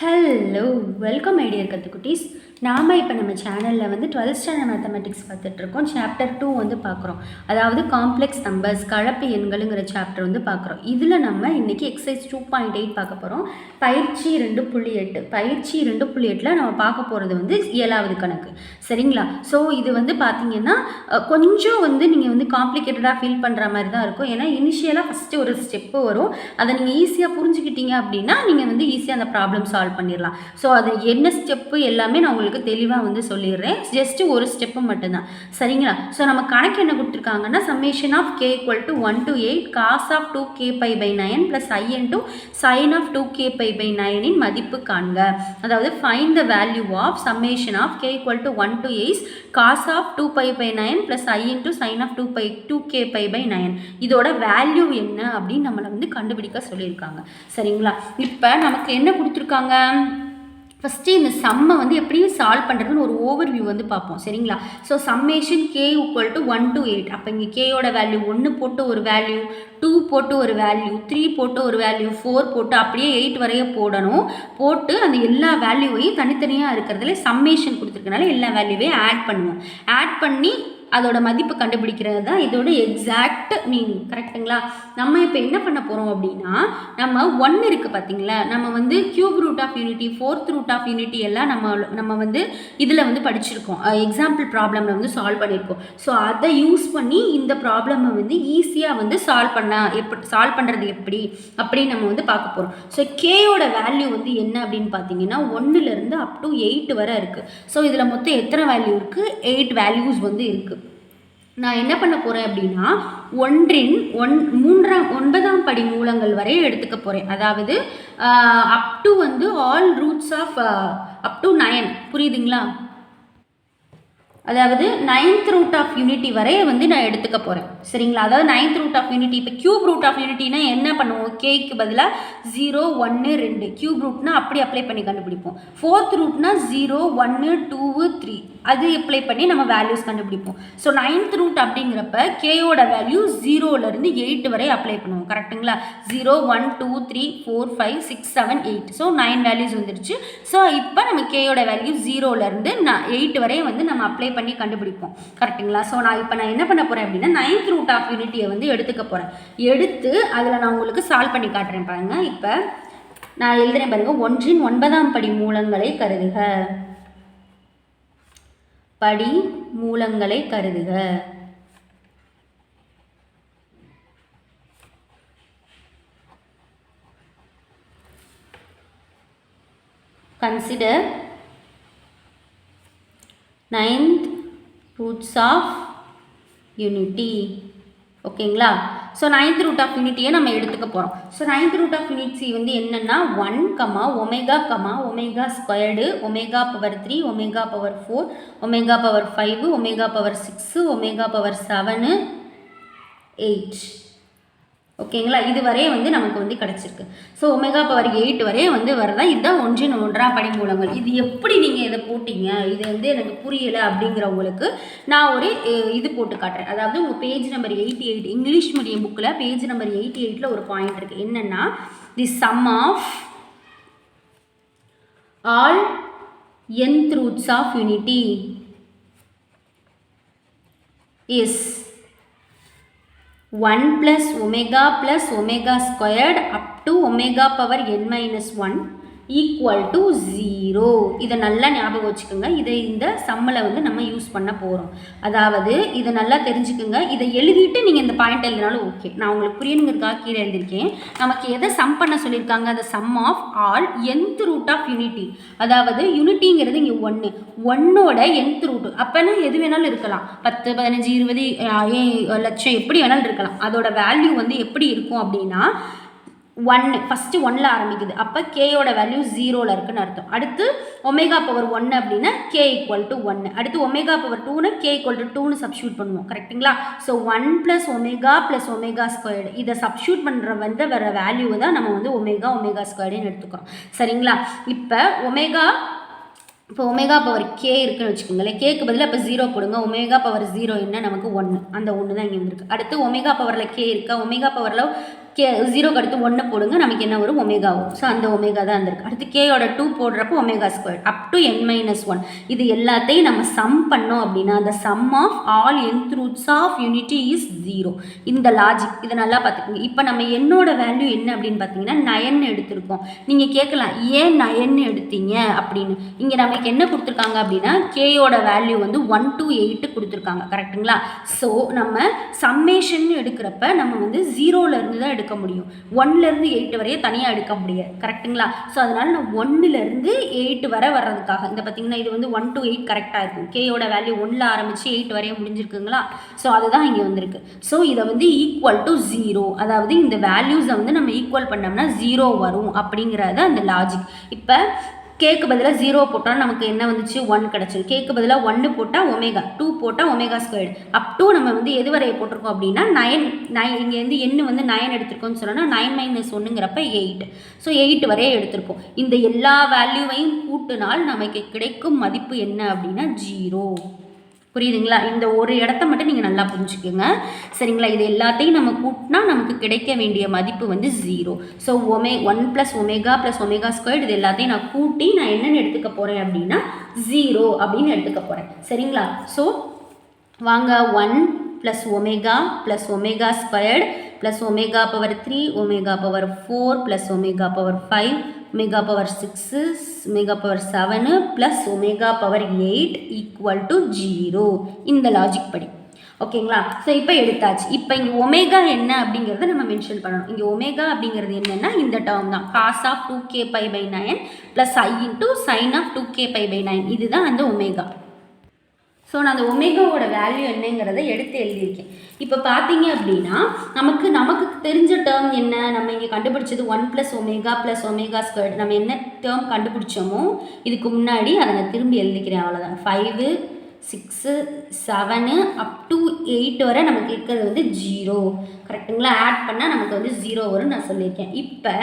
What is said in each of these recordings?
Hello welcome ஐடியர் கற்றுக்குட்டீஸ். நாம் இப்போ நம்ம சேனலில் வந்து 12th ஸ்டாண்டர்ட் மேத்தமெட்டிக்ஸ் பார்த்துட்ருக்கோம். சாப்டர் 2 வந்து பார்க்குறோம். அதாவது காம்ப்ளெக்ஸ் நம்பர்ஸ் கலப்பு எண்களுங்கிற சாப்டர் வந்து பார்க்குறோம். இதில் நம்ம இன்றைக்கி எக்ஸசைஸ் 2.8 பார்க்க போகிறோம். பயிற்சி 2.8 பயிற்சி 2.8ல் நம்ம பார்க்க போகிறது வந்து 7வது கணக்கு. சரிங்களா? ஸோ இது வந்து பார்த்திங்கன்னா கொஞ்சம் வந்து நீங்கள் வந்து காம்ப்ளிகேட்டடாக ஃபீல் பண்ணுற மாதிரி தான் இருக்கும். ஏன்னா இனிஷியலாக ஃபஸ்ட்டு ஒரு ஸ்டெப்பு வரும். அதை நீங்கள் ஈஸியாக புரிஞ்சுக்கிட்டீங்க அப்படின்னா நீங்கள் வந்து ஈஸியாக அந்த ப்ராப்ளம் சால்வ் பண்ணிடலாம். ஸோ அது என்ன ஸ்டெப்பு எல்லாமே நான் உங்களுக்கு தெளிவாக வந்து சொல்லிடுறேன். ஜஸ்ட் ஒரு ஸ்டெப்பு மட்டும்தான். சரிங்களா? ஸோ நம்ம கணக்கு என்ன கொடுத்துருக்காங்கன்னா summation of k = 1 to 8 cos of 2k/9 plus i into sin of 2k/9 இன் மதிப்பு காண்க. அதாவது find the value of summation of k = 1 to 8 cos of 2π/9 plus i into sin of 2k/9 இதோட வேல்யூ என்ன அப்படின்னு நம்மளை வந்து கண்டுபிடிக்க சொல்லியிருக்காங்க. சரிங்களா? இப்போ நமக்கு என்ன கொடுத்துருக்காங்க, ஃபஸ்ட்டு இந்த சம்மை வந்து எப்படியும் சால்வ் பண்ணுறதுன்னு ஒரு ஓவர்வியூ வந்து பார்ப்போம். சரிங்களா? So summation k = 1 to 8. அப்போ இங்கே கேயோட வேல்யூ 1 போட்டு ஒரு வேல்யூ, 2 போட்டு ஒரு வேல்யூ, 3 போட்டு ஒரு வேல்யூ, 4 போட்டு அப்படியே 8 வரைய போடணும். போட்டு அந்த எல்லா வேல்யூவையும் தனித்தனியாக இருக்கிறதுல சம்மேஷன் கொடுத்துருக்கனால எல்லா வேல்யூவையும் ஆட் பண்ணுவோம். ஆட் பண்ணி அதோட மதிப்பு கண்டுபிடிக்கிறது தான் இதோட எக்ஸாக்ட் மீனிங். கரெக்டுங்களா? நம்ம இப்போ என்ன பண்ண போகிறோம் அப்படின்னா, நம்ம 1 இருக்குது பார்த்தீங்களா, நம்ம வந்து cube root of unity, 4th root of unity எல்லாம் நம்ம வந்து இதில் வந்து படிச்சிருக்கோம். எக்ஸாம்பிள் ப்ராப்ளமில் வந்து சால்வ் பண்ணியிருக்கோம். ஸோ அதை யூஸ் பண்ணி இந்த ப்ராப்ளமை வந்து ஈஸியாக வந்து சால்வ் பண்ணுறது எப்படி அப்படின்னு நம்ம வந்து பார்க்க போகிறோம். ஸோ கேயோட வேல்யூ வந்து என்ன அப்படின்னு பார்த்தீங்கன்னா 1லேருந்து up to 8 வரை இருக்குது. ஸோ இதில் மொத்தம் எத்தனை வேல்யூ இருக்குது? 8 வேல்யூஸ் வந்து இருக்குது. நான் என்ன பண்ண போகிறேன் அப்படின்னா 9ஆம் படி மூலங்கள் வரை எடுத்துக்க போகிறேன். அதாவது அப் டு வந்து all roots of up to 9. புரியுதுங்களா? அதாவது 9th ரூட் ஆஃப் யூனிட்டி வரை வந்து நான் எடுத்துக்க போகிறேன். சரிங்களா? அதாவது 9th ரூட் ஆஃப் யூனிட்டி. இப்போ கியூப் ரூட் ஆஃப் யூனிட்டினா என்ன பண்ணுவோம்? கேக்கு பதிலாக 0 1 2 கியூப் ரூட்னா அப்படி அப்ளை பண்ணி கண்டுபிடிப்போம். 4th ரூட்னா 0 1 2 3 அது அப்ளை பண்ணி நம்ம வேல்யூஸ் கண்டுபிடிப்போம். ஸோ 9th ரூட் அப்படிங்கிறப்ப கேயோட வேல்யூ 0லேருந்து 8 வரை அப்ளை பண்ணுவோம். கரெக்டுங்களா? 0 1 2 3 4 5 6 7 8. ஸோ 9 வேல்யூஸ் வந்துருச்சு. ஸோ இப்போ நம்ம கேயோட வேல்யூ 0லேருந்து 8 வரை வந்து நம்ம அப்ளை பண்ணி கண்டுபிடிப்போம். கரெக்டுங்களா? ஸோ நான் என்ன பண்ண போகிறேன் அப்படின்னா 9th ரூட் ஆஃப் யூனிட்டியை வந்து எடுத்துக்க போகிறேன். எடுத்து அதில் நான் உங்களுக்கு சால்வ் பண்ணி காட்டுறேன் பாருங்க. இப்போ நான் எழுதுறேன் பாருங்க. 1இன் 9ஆம் படி மூலங்களை கருதுக. படி மூலங்களை கருதுக. Consider 9th roots of unity. ஓகேங்களா? ஸோ 9th ரூட் ஆஃப் யூனிட்டியை நம்ம எடுத்துக்க போகிறோம். ஸோ 9th ரூட் ஆஃப் யூனிட்ஸி வந்து என்னென்னா 1, ஒமேகா ஸ்கொயர்டு, ω⁴, ω⁴, ω⁴5, ω⁴6, ω⁴7, 8. ஓகேங்களா? இது வரையே வந்து நமக்கு வந்து கிடச்சிருக்கு. ஸோ ω⁴8 வரையே வந்து வரதா. இதுதான் 1ஆம் படி மூலங்கள். இது எப்படி நீங்கள் இதை போட்டிங்க, இது வந்து எனக்கு புரியலை அப்படிங்கிறவங்களுக்கு நான் ஒரு இது போட்டு காட்டுறேன். அதாவது உங்கள் பேஜ் நம்பர் 88 இங்கிலீஷ் மீடியம் புக்கில் பேஜ் நம்பர் 88ல் ஒரு பாயிண்ட் இருக்குது. என்னென்னா the sum of all nth roots of unity is 1 plus omega plus omega squared up to omega power n-1 equal to 0. இதை நல்லா ஞாபகம் வச்சுக்கோங்க. இதை இந்த சம்மில் வந்து நம்ம யூஸ் பண்ண போகிறோம். அதாவது இதை நல்லா தெரிஞ்சுக்கோங்க. இதை எழுதிட்டு நீங்கள் இந்த பாயிண்ட் எழுதினாலும் ஓகே. நான் உங்களுக்கு புரியணுங்கிறதுக்காக கீழே எழுதியிருக்கேன். நமக்கு எதை சம் பண்ண சொல்லியிருக்காங்க? அந்த sum of all nth root of unity. அதாவது யூனிட்டிங்கிறது இங்கே 1ஓட nth ரூட். அப்போனா எது வேணாலும் இருக்கலாம். 10 15 20 லட்சம் எப்படி வேணாலும் இருக்கலாம். அதோட வேல்யூ வந்து எப்படி இருக்கும் அப்படின்னா 1 ஃபஸ்ட்டு 1ல் ஆரம்பிக்குது. அப்போ கேயோட வேல்யூ 0ல் இருக்குன்னு அர்த்தம். அடுத்து ω⁴1 அப்படின்னா k = 1. அடுத்து ω⁴2னா k = 2ன்னு சப்ஸ்டியூட் பண்ணுவோம். கரெக்டுங்களா? ஸோ 1 + ω + ω². இதை சப்ஸ்டியூட் பண்ணுற வந்து வர வேல்யூவை தான் நம்ம வந்து ω²ன்னு எடுத்துக்கிறோம். சரிங்களா? இப்போ இப்போ ω⁴k இருக்குன்னு வச்சுக்கோங்களேன். கேக்கு பதிலாக இப்போ 0 போடுங்க. ω⁴0 என்ன நமக்கு 1. அந்த 1 தான் இங்கே வந்துருக்கு. அடுத்து ω⁴ k இருக்கா? ω⁴ 0க்கு அடுத்து 1 போடுங்க, நமக்கு என்ன வரும்? ஒமேகா வரும். ஸோ அந்த ஒமேகா தான் இருந்திருக்கு. அடுத்து கேயோட 2 போடுறப்போ omega square up to n-1. இது எல்லாத்தையும் நம்ம சம் பண்ணோம் அப்படின்னா அந்த sum of all nth roots of unity is 0. இந்த லாஜிக் இதை நல்லா பார்த்துக்கோங்க. இப்போ நம்ம என்னோட வேல்யூ என்ன அப்படின்னு பார்த்தீங்கன்னா 9 எடுத்திருக்கோம். நீங்கள் கேட்கலாம் ஏன் 9 எடுத்தீங்க அப்படின்னு. இங்கே நமக்கு என்ன கொடுத்துருக்காங்க அப்படின்னா கேயோட வேல்யூ வந்து 1 to 8 கொடுத்துருக்காங்க. கரெக்டுங்களா? ஸோ நம்ம சம்மேஷன் எடுக்கிறப்ப நம்ம வந்து 0லேருந்து தான் எடுக்க முடியும். 1லேருந்து 8 வரையே தனியாக எடுக்க முடியாது. கரெக்டுங்களா? ஸோ அதனால் நான் 1லேருந்து 8 வரை வர்றதுக்காக இந்த பார்த்தீங்கன்னா இது வந்து 1 to 8 கரெக்டாக இருக்கும். கேயோட வேல்யூ 1ல் ஆரம்பித்து 8 வரையே முடிஞ்சிருக்குங்களா? ஸோ அதுதான் இங்கே வந்திருக்கு. ஸோ இதை வந்து ஈக்குவல் டு 0, அதாவது இந்த வேல்யூஸை வந்து நம்ம ஈக்குவல் பண்ணோம்னா 0 வரும் அப்படிங்கிறத அந்த லாஜிக். இப்போ கேக்கு பதிலாக 0 போட்டால் நமக்கு என்ன வந்துச்சு? 1 கிடச்சிடும். கேக்கு பதிலாக 1 போட்டால் ஒமேகா, 2 போட்டால் ஒமேகா ஸ்கொயர்டு. அப் டூ நம்ம வந்து எது வரையை போட்டிருக்கோம் அப்படின்னா 9 இங்கே வந்து எண்ணு வந்து 9 எடுத்திருக்கோம்னு சொன்னோன்னா 9 - 1ங்கிறப்ப 8. ஸோ 8 வரையே எடுத்திருக்கோம். இந்த எல்லா வேல்யூவையும் கூட்டினால் நமக்கு கிடைக்கும் மதிப்பு என்ன அப்படின்னா 0. புரியுதுங்களா? இந்த ஒரு இடத்த மட்டும் நீங்கள் நல்லா புரிஞ்சுக்கோங்க. சரிங்களா? இது எல்லாத்தையும் நம்ம கூட்டினா நமக்கு கிடைக்க வேண்டிய மதிப்பு வந்து 0. ஸோ 1 + ஒமேகா + ஒமேகா ஸ்கொயர்டு இது எல்லாத்தையும் நான் கூட்டி நான் என்னென்னு எடுத்துக்க போகிறேன் அப்படின்னா 0 அப்படின்னு எடுத்துக்க போகிறேன். சரிங்களா? ஸோ வாங்க 1 + omega + omega squared + omega power 3 omega power 4 + omega power 5 omega power 6 omega power 7 plus omega power 8 equal to 0. இந்த லாஜிக் படி ஓகேங்களா? ஸோ இப்போ எடுத்தாச்சு. இப்போ இங்கே ஒமேகா என்ன அப்படிங்கிறத நம்ம மென்ஷன் பண்ணணும். இங்கே ஒமேகா அப்படிங்கிறது என்னென்னா இந்த டேர்ம் தான், cos of 2k/9 plus I into sin of 2k/9. இதுதான் அந்த ஒமேகா. ஸோ நான் அந்த ஒமேகாவோட வேல்யூ என்னங்கிறத எடுத்து எழுதியிருக்கேன். இப்போ பார்த்தீங்க அப்படின்னா நமக்கு தெரிஞ்ச டேர்ம் என்ன? நம்ம இங்கே கண்டுபிடிச்சது 1 + ஒமேகா + ஒமேகா ஸ்கொயர்டு. நம்ம என்ன டேர்ம் கண்டுபிடிச்சோமோ இதுக்கு முன்னாடி அதை நான் திரும்பி எழுதிக்கிறேன். அவ்வளோதான். 5 6 7 up to 8 வரை நமக்கு இருக்கிறது வந்து 0. கரெக்டுங்களா? ஆட் பண்ணால் நமக்கு வந்து 0 வரும்னு நான் சொல்லியிருக்கேன். இப்போ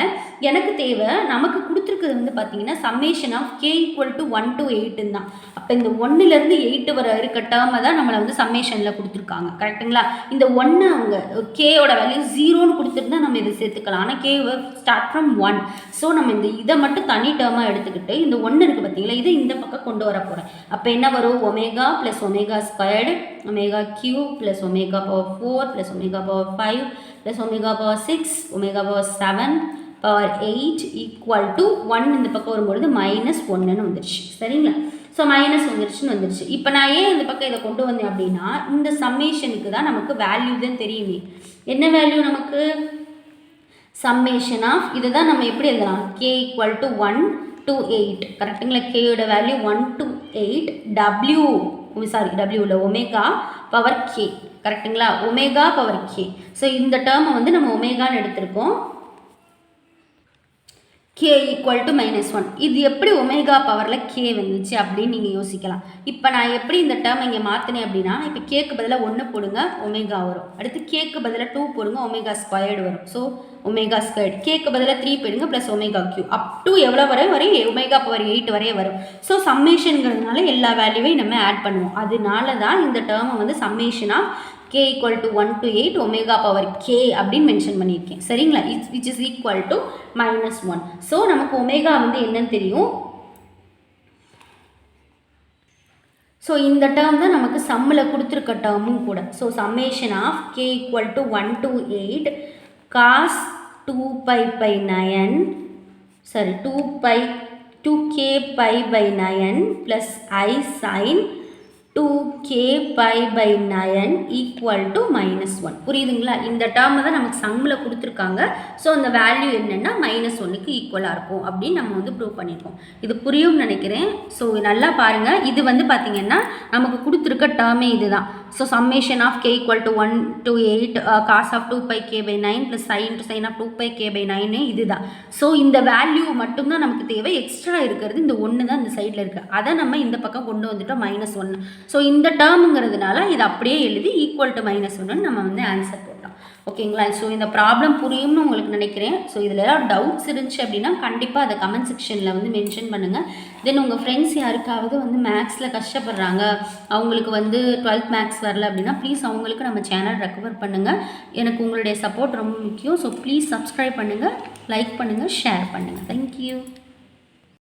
எனக்கு தேவை நமக்கு கொடுத்துருக்குறது வந்து பார்த்தீங்கன்னா சம்மேஷன் ஆஃப் k = 1 to 8 தான். அப்போ இந்த 1லேருந்து 8 வரை இருக்க டேர்மை தான் நம்மளை வந்து சம்மேஷனில் கொடுத்துருக்காங்க. கரெக்டுங்களா? இந்த 1 அவங்க கேயோட வேல்யூ 0ன்னு கொடுத்துருந்தா நம்ம இதை சேர்த்துக்கலாம். ஆனால் கே ஸ்டார்ட் ஃப்ரம் 1. ஸோ நம்ம இதை மட்டும் தனி டேர்மாக எடுத்துக்கிட்டு இந்த 1 இருக்குது பார்த்தீங்களா, இதை இந்த பக்கம் கொண்டு வர போகிறேன். அப்போ என்ன வரும்? Omega + omega squared omega cube plus omega power 4 plus omega power 5 plus omega power 6 omega power 7 power 8 equal to 1. இந்த பக்கம் வரும்பொழுது -1ன்னு வந்துருச்சு. சரிங்களா? ஸோ வந்துருச்சு. இப்போ நான் ஏன் இந்த பக்கம் இதை கொண்டு வந்தேன் அப்படின்னா இந்த சம்மேஷனுக்கு தான் நமக்கு வேல்யூ தான் தெரியுமே. என்ன வேல்யூ நமக்கு? சம்மேஷன் ஆஃப் இதை தான் நம்ம எப்படி எழுதலாம்? k = 1 to 8. கரெக்டுங்களா? கேயோட value 1 to 8 w omega power k. கரெக்டுங்களா? Omega power k. ஸோ இந்த டேர்மை வந்து நம்ம ஒமேகான்னு எடுத்திருக்கோம். k = -1. இது எப்படி ஒமேகா பவரில் k வந்துச்சு அப்படின்னு நீங்கள் யோசிக்கலாம். இப்போ நான் எப்படி இந்த டேர்ம் இங்கே மாற்றினேன் அப்படின்னா இப்போ கேக்கு பதிலாக 1 போடுங்க, ஒமேகா வரும். அடுத்து கேக்கு பதிலாக 2 போடுங்க, ஒமேகா ஸ்கொயர்டு வரும். So omega squared. கேக்கு பதிலாக 3 போடுங்க plus omega cube up to எவ்வளோ வரை ஒமேகா பவர் 8 வரையே வரும். ஸோ சம்மேஷனுங்கிறதுனால எல்லா வேல்யூவையும் நம்ம ஆட் பண்ணுவோம். அதனால தான் இந்த டேர்மை வந்து summation of k = 1 to 8 omega power k அப்படின்னு மென்ஷன் பண்ணியிருக்கேன். சரிங்களா? which is equal to -1. So நமக்கு ஒமேகா வந்து என்னன்னு தெரியும். ஸோ இந்த டேர்ம் தான் நமக்கு சம்மில் கொடுத்துருக்க டேர்மும் கூட. So summation of k = 1 to 8 cos 2k/9 plus I sin 2k/9 equal to -1. புரியுதுங்களா? இந்த டேர்மை தான் நமக்கு சம்மில் கொடுத்துருக்காங்க. ஸோ அந்த வேல்யூ என்னென்னா -1க்கு ஈக்குவலாக இருக்கும் அப்படின்னு நம்ம வந்து ப்ரூவ் பண்ணியிருக்கோம். இது புரியும்னு நினைக்கிறேன். ஸோ நல்லா பாருங்கள். இது வந்து பார்த்திங்கன்னா நமக்கு கொடுத்துருக்க டேர்மே இது தான். So summation of k = 1 to 8 cos of 2πk/9 plus sin of 2πk/9 இது தான். ஸோ இந்த வேல்யூ மட்டும்தான் நமக்கு தேவை. எக்ஸ்ட்ரா இருக்கிறது இந்த 1 தான் இந்த சைடில் இருக்குது. அதை நம்ம இந்த பக்கம் கொண்டு வந்துட்டோம் -1. ஸோ இந்த டேர்முங்கிறதுனால இதை அப்படியே எழுதி ஈக்குவல் டு -1ன்னு நம்ம வந்து ஆன்சர் போட்டோம். போட்டோம். ஓகேங்களா? ஸோ இந்த ப்ராப்ளம் புரியும்னு உங்களுக்கு நினைக்கிறேன். ஸோ இதில் ஏதாவது டவுட்ஸ் இருந்துச்சு அப்படின்னா கண்டிப்பாக அதை கமெண்ட் செக்ஷனில் வந்து மென்ஷன் பண்ணுங்கள். தென் உங்கள் ஃப்ரெண்ட்ஸ் யாருக்காவது வந்து மேக்ஸில் கஷ்டப்படுறாங்க, அவங்களுக்கு வந்து 12th மேக்ஸ் வரல அப்படின்னா ப்ளீஸ் அவங்களுக்கு நம்ம சேனல் ரெக்கவர் பண்ணுங்கள். எனக்கு உங்களுடைய சப்போர்ட் ரொம்ப முக்கியம். ஸோ ப்ளீஸ் சப்ஸ்கிரைப் பண்ணுங்கள், லைக் பண்ணுங்கள், ஷேர் பண்ணுங்கள். தேங்க்யூ.